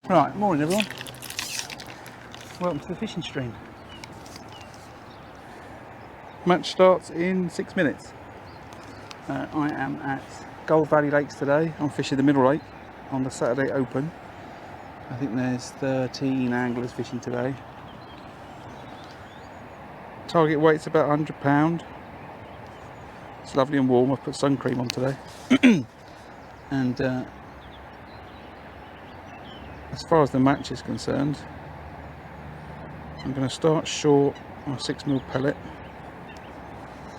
Right, morning everyone. Welcome to the fishing stream. Match starts in 6 minutes. I am at Gold Valley Lakes today. I'm fishing the Middle Lake on the Saturday Open. I think there's 13 anglers fishing today. Target weight's about £100. It's lovely and warm. I've put sun cream on today. And as far as the match is concerned, I'm going to start short on a 6mm pellet.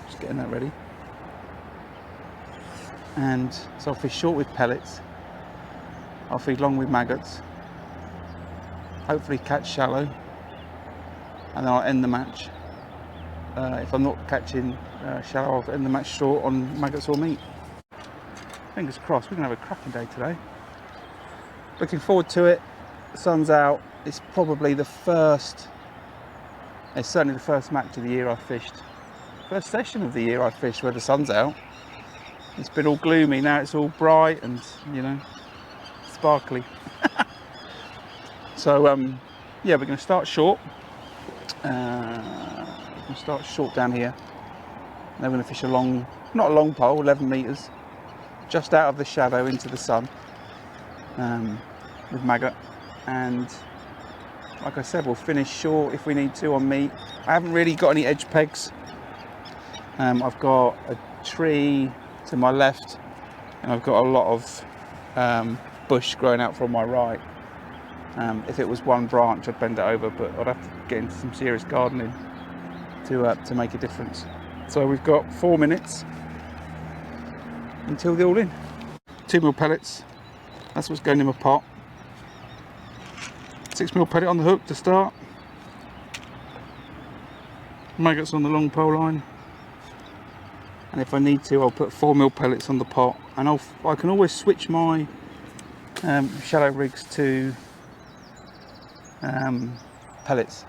Just getting that ready. And so I'll fish short with pellets. I'll feed long with maggots. Hopefully catch shallow. And then I'll end the match. If I'm not catching shallow, I'll end the match short on maggots or meat. Fingers crossed, we're going to have a cracking day today. Looking forward to it. The sun's out. It's probably the first, it's certainly the first match of the year I've fished. First session of the year I've fished where the sun's out. It's been all gloomy, now it's all bright and, you know, sparkly. So, yeah, we're going to start short. We're going to start short down here. Then we're going to fish a long, not a long pole, 11 metres, just out of the shadow into the sun. With maggot, and like I said, we'll finish short if we need to on meat. I haven't really got any edge pegs. I've got a tree to my left and I've got a lot of bush growing out from my right. If it was one branch I'd bend it over, but I'd have to get into some serious gardening to make a difference. So we've got 4 minutes until the all in. 2mm pellets, that's what's going in my pot. 6mm pellet on the hook to start. Maggots on the long pole line. And if I need to, I'll put 4mm pellets on the pot. And I can always switch my shallow rigs to pellets.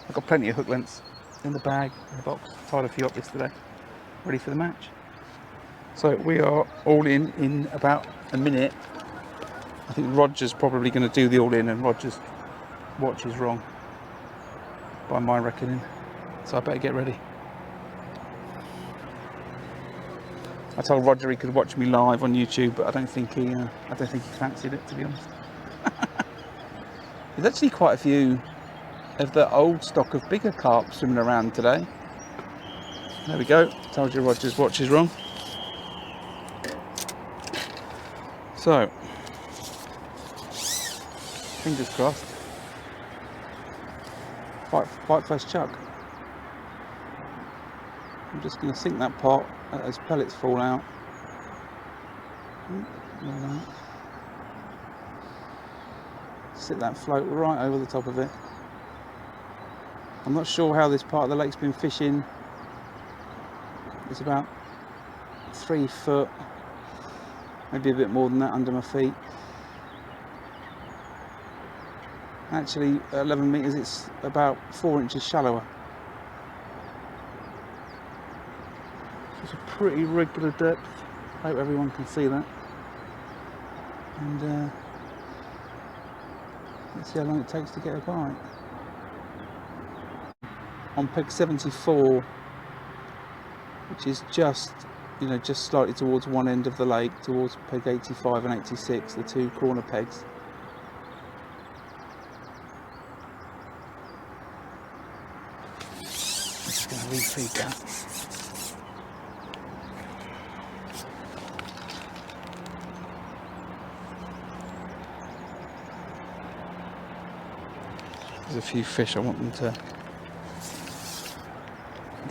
I've got plenty of hook lengths in the bag, in the box. Tied a few up yesterday. Ready for the match. So we are all in about a minute. I think Roger's probably going to do the all-in, and Roger's watch is wrong by my reckoning, so I better get ready. I told Roger he could watch me live on YouTube, but I don't think he fancied it, to be honest. There's actually quite a few of the old stock of bigger carp swimming around today. There we go. Told you Roger's watch is wrong. So, fingers crossed. Bite first chuck. I'm just going to sink that pot as pellets fall out. Like that. Sit that float right over the top of it. I'm not sure how this part of the lake's been fishing. It's about 3 foot, maybe a bit more than that under my feet. Actually, at 11 metres it's about 4 inches shallower. It's a pretty regular depth. Hope everyone can see that. And let's see how long it takes to get a bite. On peg 74, which is just, you know, just slightly towards one end of the lake, towards peg 85 and 86, the two corner pegs. Going to refeed that. There's a few fish, I want them to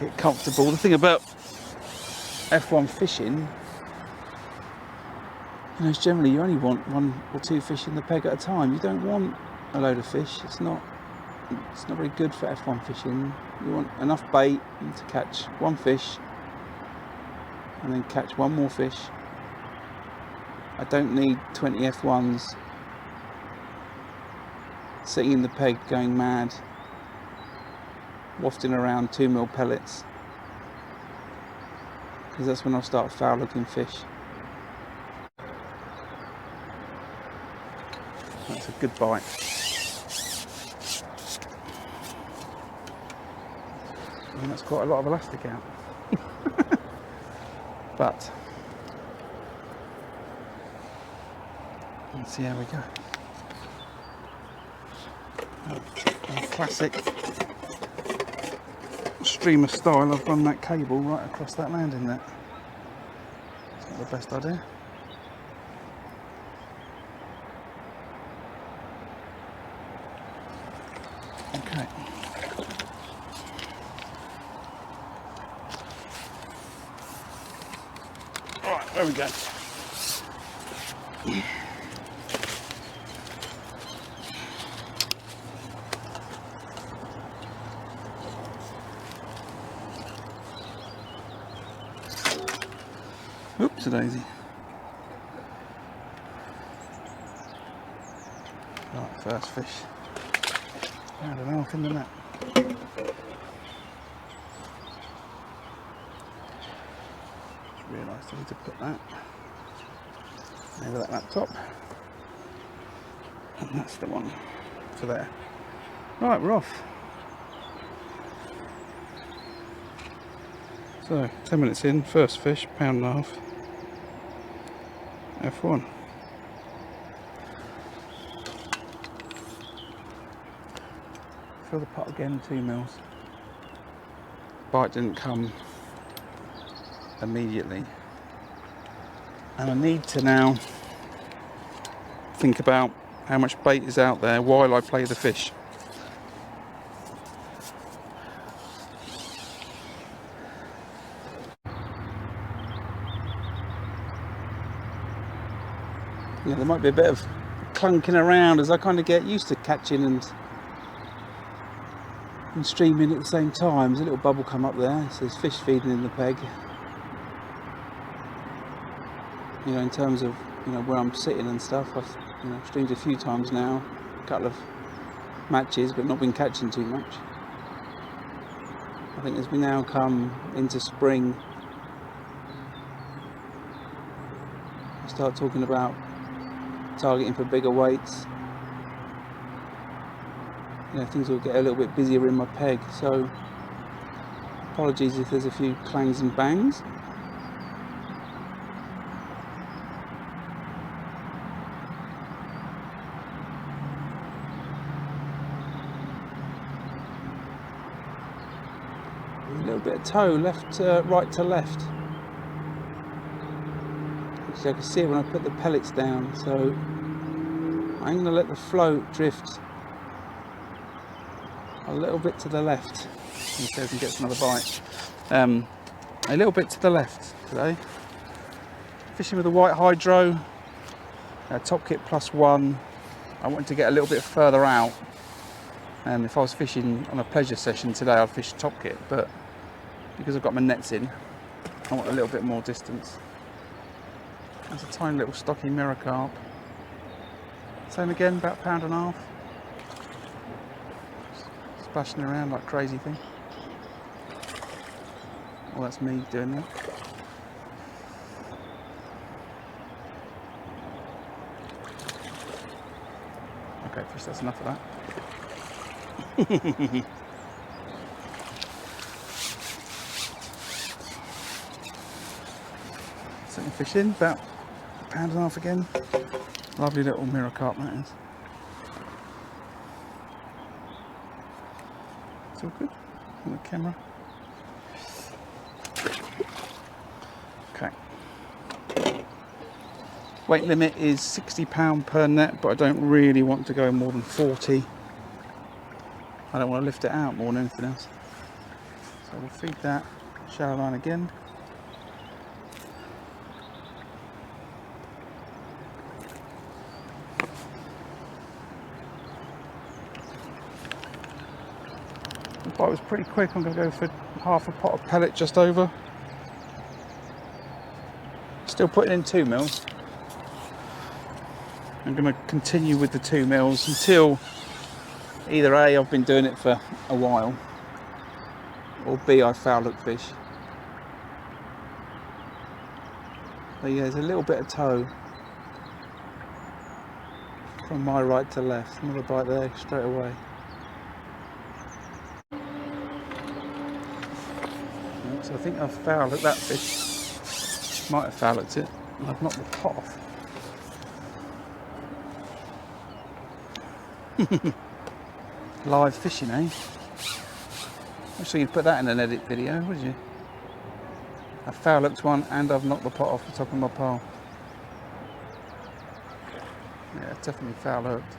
get comfortable. The thing about F1 fishing, you know, is generally you only want 1 or 2 fish in the peg at a time. You don't want a load of fish. It's not very good for F1 fishing. You want enough bait to catch 1 fish and then catch 1 more fish. I don't need 20 F1s sitting in the peg going mad, wafting around 2mm pellets, because that's when I'll start foul looking fish. That's a good bite. And that's quite a lot of elastic out. But let's see how we go. A classic streamer style, I've run that cable right across that landing net. It's not the best idea. Okay. Right, there we go. Oops, a daisy. Right, first fish. Pound and a half in the net. Just realised I need to put that over that laptop. And that's the one for there. Right, we're off. So, 10 minutes in, first fish, pound and a half. F1. Fill the pot again, 2 mils. Bite didn't come immediately. And I need to now think about how much bait is out there while I play the fish. Yeah, there might be a bit of clunking around as I kind of get used to catching and streaming at the same time. There's a little bubble come up there. It says fish feeding in the peg. You know, in terms of, you know, where I'm sitting and stuff, I've, you know, streamed a few times now, a couple of matches, but not been catching too much. I think as we now come into spring, we start talking about targeting for bigger weights. You know, things will get a little bit busier in my peg, so apologies if there's a few clangs and bangs. A little bit of toe, left right to left. Actually, I can see it when I put the pellets down, so I'm going to let the float drift a little bit to the left. Let's see if we can get another bite. A little bit to the left today. Fishing with a white hydro, top kit +1. I wanted to get a little bit further out. If I was fishing on a pleasure session today, I'd fish top kit, but because I've got my nets in, I want a little bit more distance. There's a tiny little stocky mirror carp. Same again, about £1.5 pounds. Splashing around like crazy thing. Well, that's me doing that. Okay, fish, that's enough of that. Setting fish in, about £1.5 pounds again. Lovely little mirror carp that is. It's all good on the camera. Okay. Weight limit is £60 per net, but I don't really want to go more than 40. I don't want to lift it out more than anything else. So we'll feed that shallow line again. The bite was pretty quick. I'm going to go for half a pot of pellet, just over. Still putting in 2 mils. I'm going to continue with the 2 mils until either A, I've been doing it for a while, or B, I foul hook fish. But yeah, there's a little bit of toe. From my right to left, another bite there straight away. So I think I've fouled at that fish. Might have fouled at it, and I've knocked the pot off. Live fishing, eh? I'm sure you'd put that in an edit video, would you? I foul hooked one and I've knocked the pot off the top of my pole. Yeah, definitely foul hooked.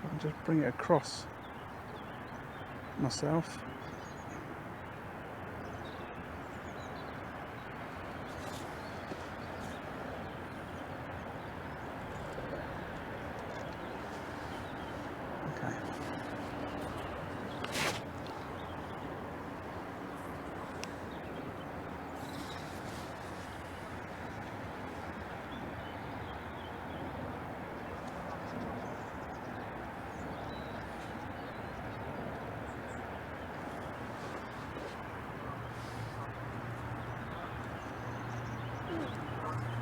I'll just bring it across myself. Okay.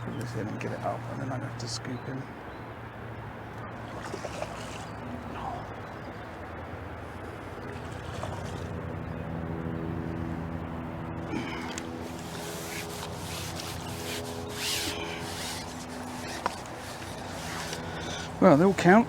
Put this in and get it up, and then I have to scoop in. Well, they all count.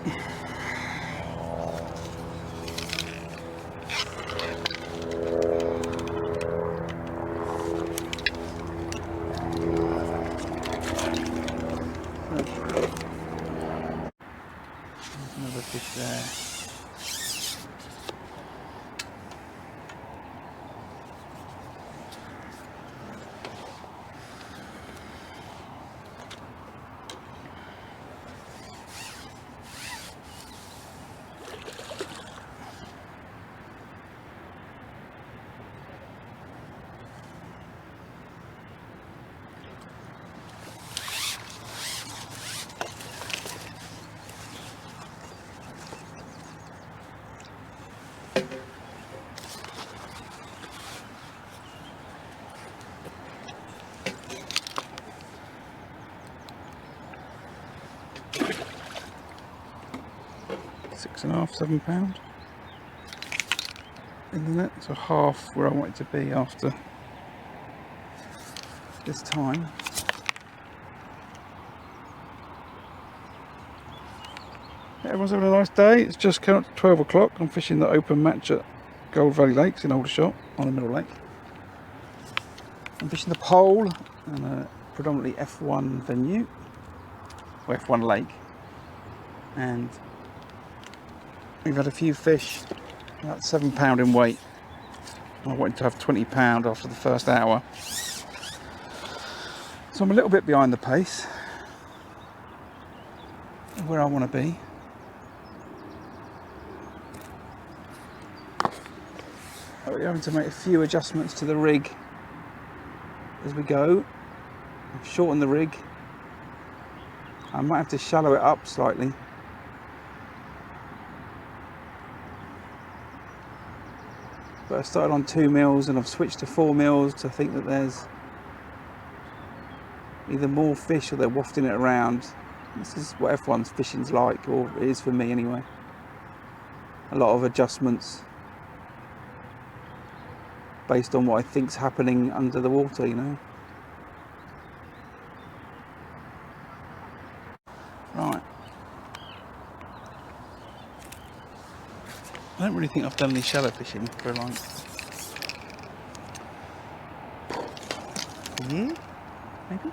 Another fish there. £6.5, £7 in the net, so half where I want it to be after this time. Yeah, everyone's having a nice day. It's just come up to 12 o'clock. I'm fishing the open match at Gold Valley Lakes in Aldershot on the Middle Lake. I'm fishing the pole on a predominantly F1 venue, or F1 lake, and we've had a few fish, about £7 in weight. I wanted to have £20 after the first hour, so I'm a little bit behind the pace of where I want to be. We're having to make a few adjustments to the rig as we go. I've shortened the rig. I might have to shallow it up slightly. But I started on 2 mils and I've switched to 4 mils to think that there's either more fish or they're wafting it around. This is what F1's fishing's like, or it is for me anyway. A lot of adjustments based on what I think's happening under the water, you know. Right. I don't really think I've done any shallow fishing for like a year, maybe?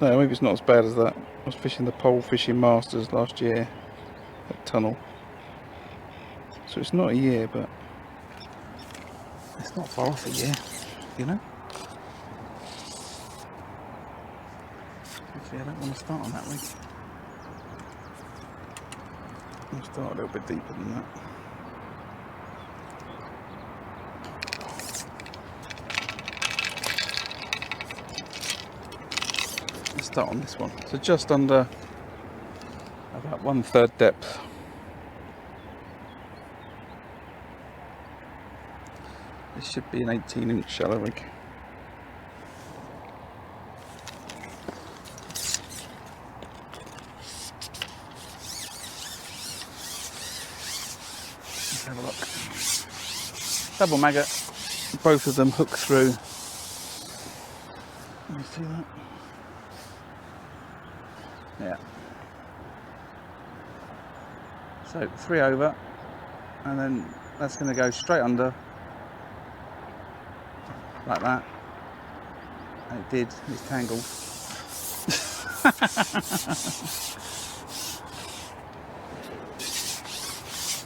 No, maybe it's not as bad as that. I was fishing the Polefishing Masters last year at Tunnel. So it's not a year, but not far off a year, you know. Actually, I don't want to start on that week. I'll start a little bit deeper than that. Let's start on this one. So just under about 1/3 depth. This should be an 18-inch shallow rig. Let's have a look. Double maggot, both of them hook through. Can you see that? Yeah. So 3 over, and then that's going to go straight under. Like that. And it did, it's tangled.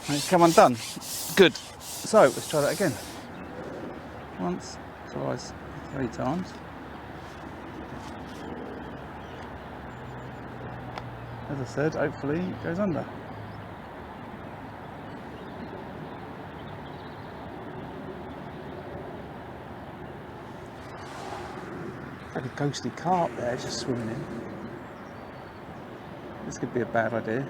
And it's come undone. Good. So let's try that again. Once, twice, 3 times. As I said, hopefully it goes under. Like a ghostly carp there just swimming in. This could be a bad idea.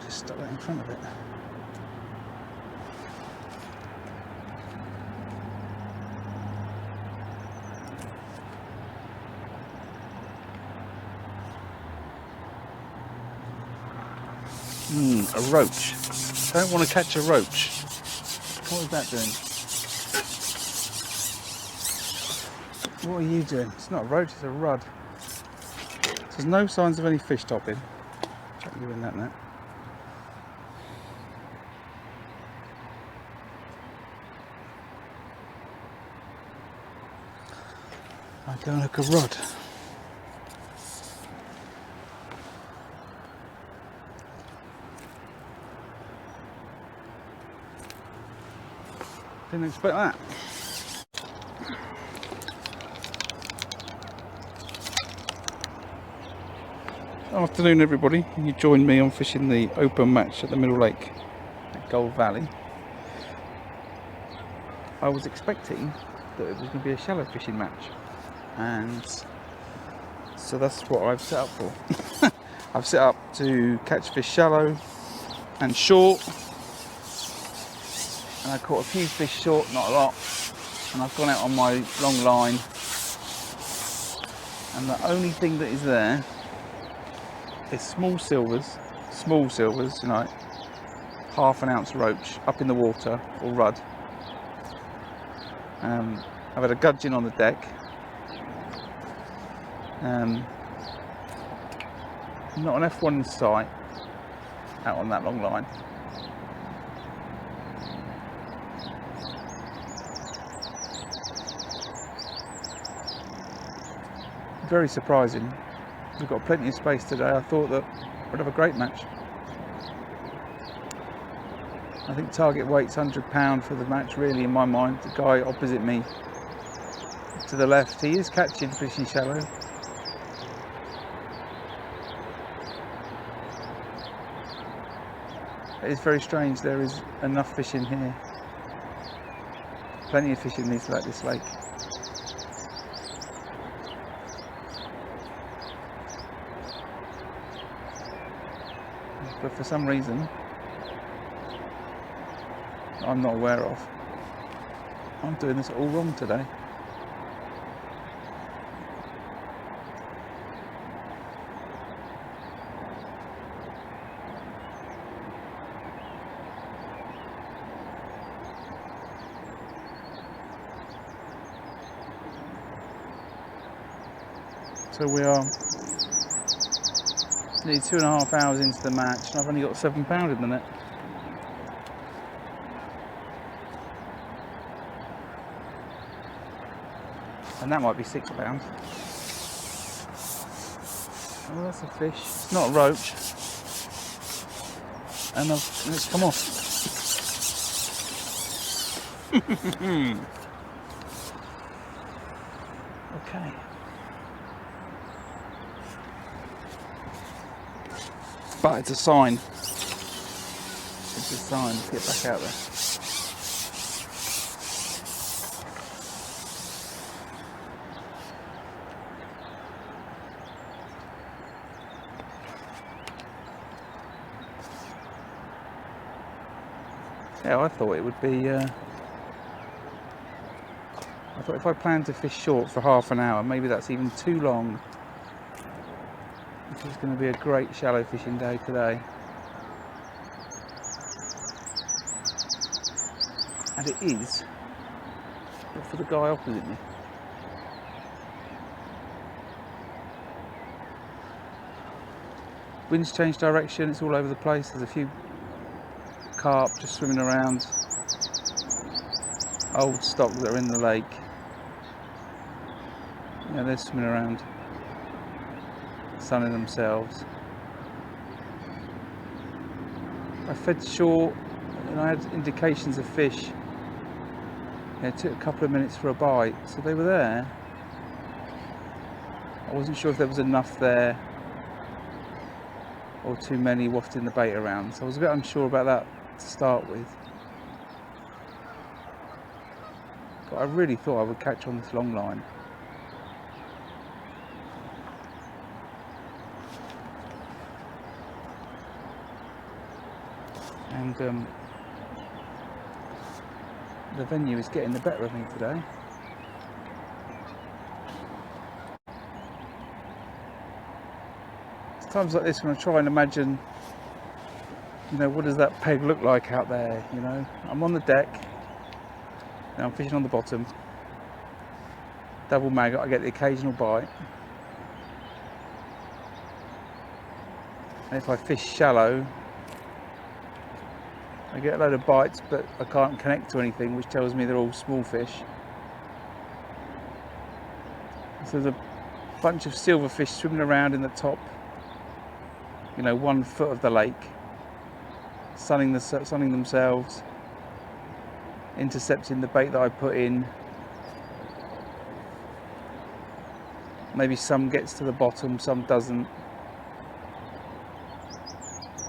Just stuck that in front of it. A roach. Don't want to catch a roach. What is that doing? What are you doing? It's not a roach, it's a rudd. There's no signs of any fish topping. Chuck you in that net. I go and hook a rod. Didn't expect that. Afternoon everybody, you joined me on fishing the open match at the Middle Lake at Gold Valley. I was expecting that it was going to be a shallow fishing match, and so that's what I've set up for. I've set up to catch fish shallow and short, and I caught a few fish short, not a lot, and I've gone out on my long line, and the only thing that is there is small silvers, you know, 1/2 ounce roach up in the water, or rudd. I've had a gudgeon on the deck. Not an F1 in sight out on that long line. Very surprising. We've got plenty of space today. I thought that we'd have a great match. I think target weight's £100 for the match, really, in my mind. The guy opposite me to the left, he is catching fishy shallow. It is very strange. There is enough fish in here. Plenty of fish in this lake. But for some reason I'm not aware of, I'm doing this all wrong today. So we are nearly 2.5 hours into the match, and I've only got £7 in the net. And that might be £6. Oh, that's a fish. It's not a roach. and it's come off. Okay. But it's a sign. It's a sign. Let's get back out there. Yeah, I thought it would be. I thought if I planned to fish short for half an hour, maybe that's even too long. This is going to be a great shallow fishing day today. And it is, but for the guy opposite me. Wind's changed direction, it's all over the place. There's a few carp just swimming around. Old stock that are in the lake. Yeah, they're swimming around, sunning themselves. I fed short and I had indications of fish. Yeah, it took a couple of minutes for a bite, so they were there. I wasn't sure if there was enough there or too many wafting the bait around, so I was a bit unsure about that to start with. But I really thought I would catch on this long line. And the venue is getting the better of me today. It's times like this when I try and imagine, you know, what does that peg look like out there, you know? I'm on the deck, and I'm fishing on the bottom. Double maggot, I get the occasional bite. And if I fish shallow, I get a load of bites, but I can't connect to anything, which tells me they're all small fish. So there's a bunch of silverfish swimming around in the top, you know, 1 foot of the lake, sunning themselves, intercepting the bait that I put in. Maybe some gets to the bottom, some doesn't.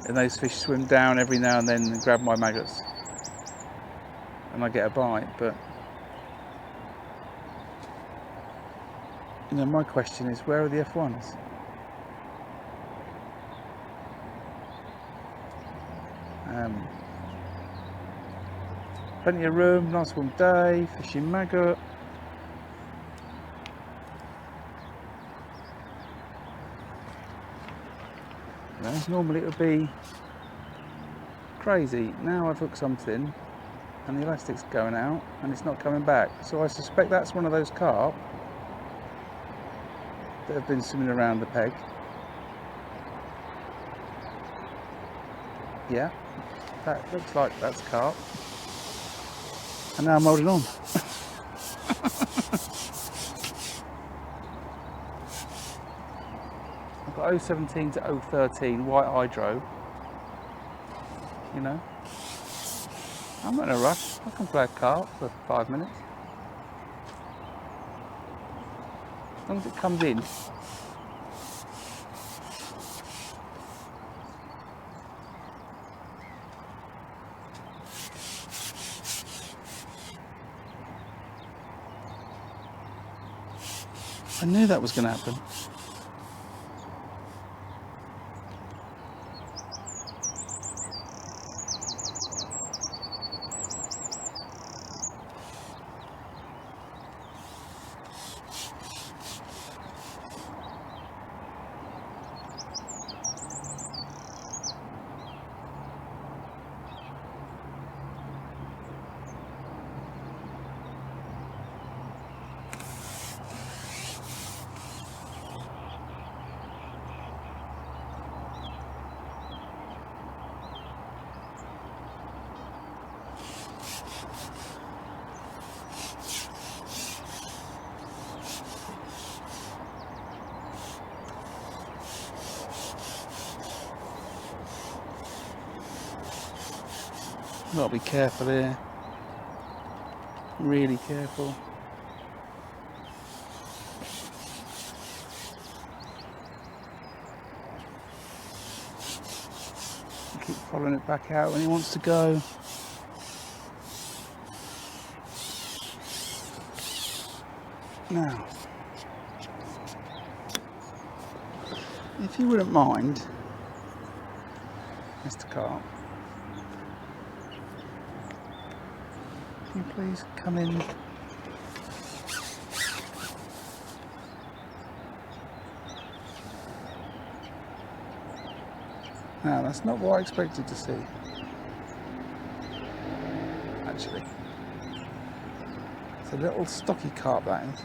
And those fish swim down every now and then and grab my maggots. And I get a bite, but you know, my question is, where are the F1s? Plenty of room, nice warm day, fishing maggot. You know, normally it would be crazy. Now I've hooked something and the elastic's going out and it's not coming back. So I suspect that's one of those carp that have been swimming around the peg. Yeah, that looks like that's carp. And now I'm holding on. I've got 017 to 013 white hydro. You know, I'm not in a rush. I can play a carp for 5 minutes. As long as it comes in. I knew that was going to happen. Got to be careful here. Really careful. Keep following it back out when he wants to go. Now, if you wouldn't mind, Mr. Carp, can you please come in? Now, that's not what I expected to see, actually. It's a little stocky carp, that is.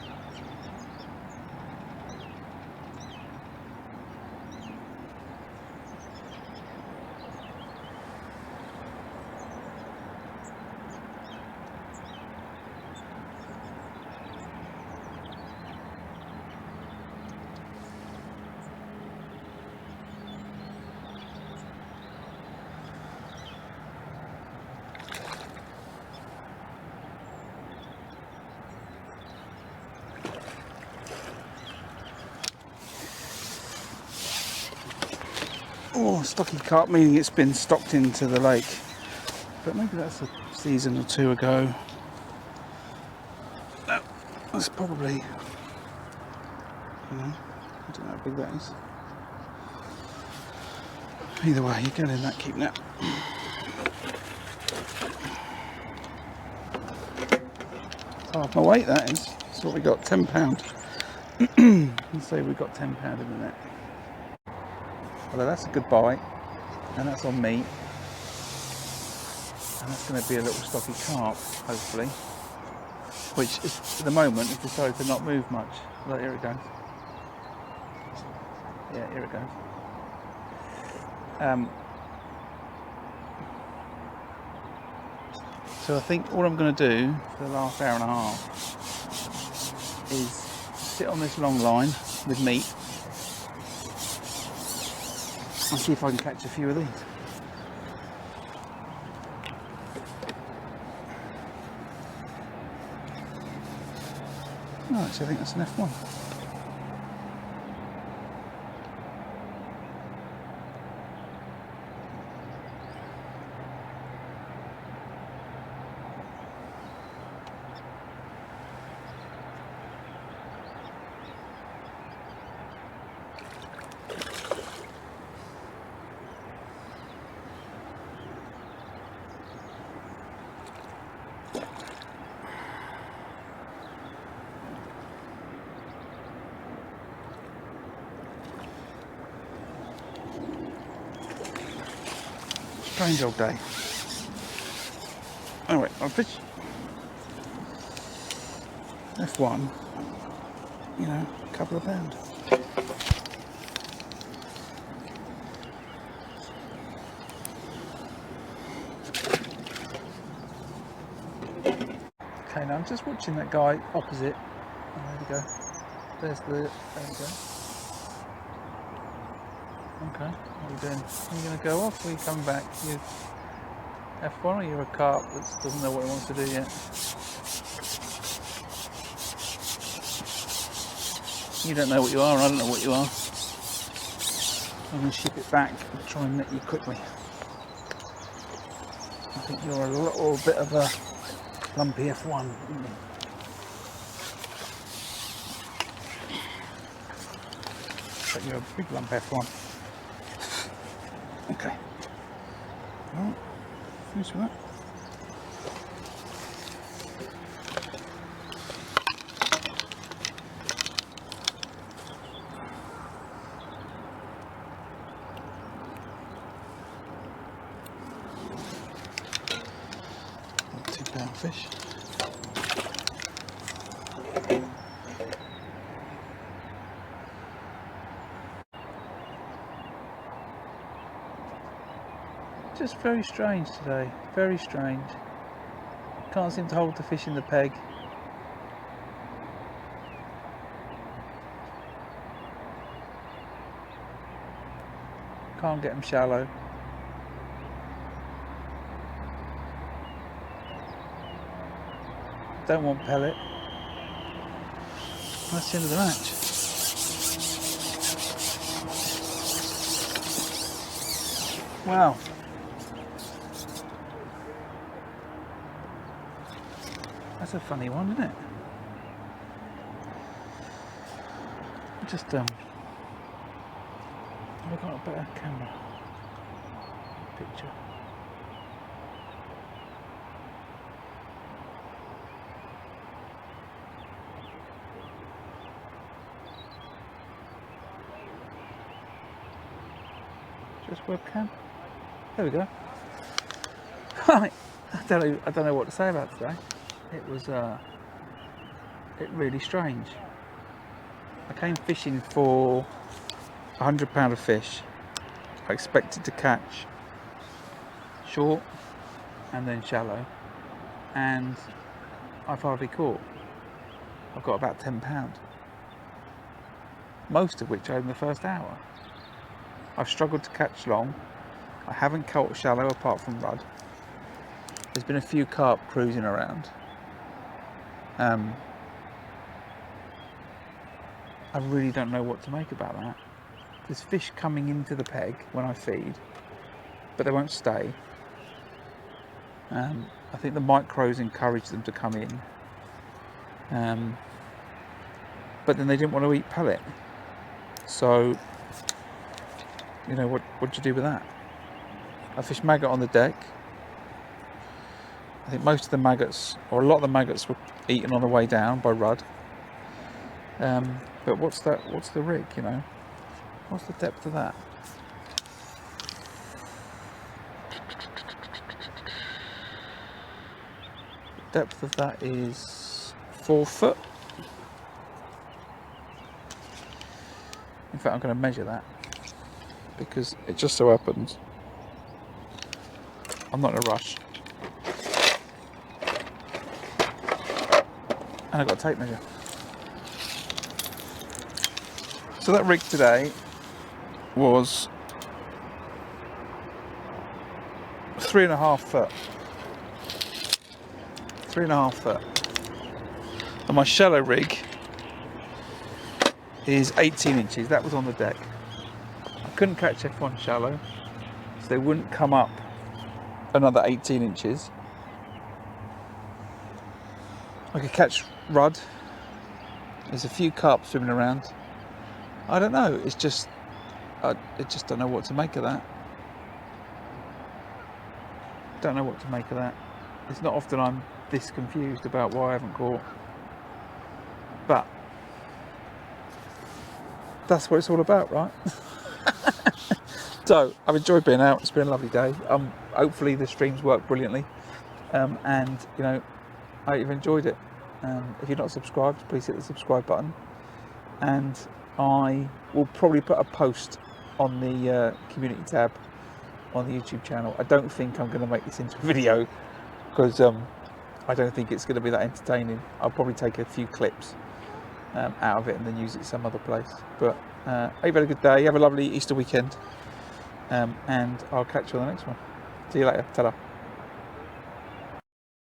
Oh, stocky carp, meaning it's been stocked into the lake. But maybe that's a season or two ago. No, that's probably, I don't know how big that is. Either way, you get in that keep net. Half my weight, that is. That's what we got, £10. Let's say we've got £10 in the net. Well, that's a good bite, and that's on meat, and that's going to be a little stocky carp, hopefully, which is, at the moment has decided to not move much. Look, here it goes. Yeah, here it goes. So I think all I'm going to do for the last hour and a half is sit on this long line with meat. I'll see if I can catch a few of these. Oh, actually I think that's an F1. Strange old day. Anyway, I'll fish F1, you know, a couple of pounds. Okay, now I'm just watching that guy opposite. Oh, there we go. There we go. Okay, what are you doing? Are you going to go off or are you coming back? You F1 or you're a carp that doesn't know what he wants to do yet? You don't know what you are, I don't know what you are. I'm going to ship it back and try and net you quickly. I think you're a little bit of a lumpy F1, isn't you? But you're a big lump F1. Okay. Well, finish with that. £2 fish. Just very strange today, very strange. Can't seem to hold the fish in the peg. Can't get them shallow. don't want pellet. That's the end of the match. Wow. That's a funny one, isn't it? Just have I got a better camera picture? Just webcam. There we go. Right. I don't know what to say about today. It was really strange. I came fishing for £100 of fish. I expected to catch short and then shallow, and I've hardly caught. I've got about £10, most of which over in the first hour. I've struggled to catch long. I haven't caught shallow apart from rudd. There's been a few carp cruising around. I really don't know what to make about that. There's fish coming into the peg when I feed, but they won't stay. I think the micros encourage them to come in, but then they didn't want to eat pellet. So, you know, what do you do with that? I fished maggot on the deck. I think most of the maggots, or a lot of the maggots, were eaten on the way down by rudd. But what's the rig, you know? What's the depth of that? The depth of that is 4 foot. In fact, I'm going to measure that, because it just so happens I'm not in a rush. And I've got a tape measure. So that rig today was 3.5 foot. 3.5 foot. And my shallow rig is 18 inches. That was on the deck. I couldn't catch F1 shallow, so they wouldn't come up another 18 inches. I could catch rudd. There's a few carp swimming around. I don't know, it's just, I just don't know what to make of that. Don't know what to make of that. It's not often I'm this confused about why I haven't caught. But that's what it's all about, right? So, I've enjoyed being out. It's been a lovely day. Hopefully the streams work brilliantly. And, you know, I hope you've enjoyed it. If you're not subscribed, please hit the subscribe button. And I will probably put a post on the community tab on the YouTube channel. I don't think I'm going to make this into a video, because I don't think it's going to be that entertaining. I'll probably take a few clips out of it and then use it some other place. But I hope you've had a good day. Have a lovely Easter weekend, and I'll catch you on the next one. See you later. Ta-da.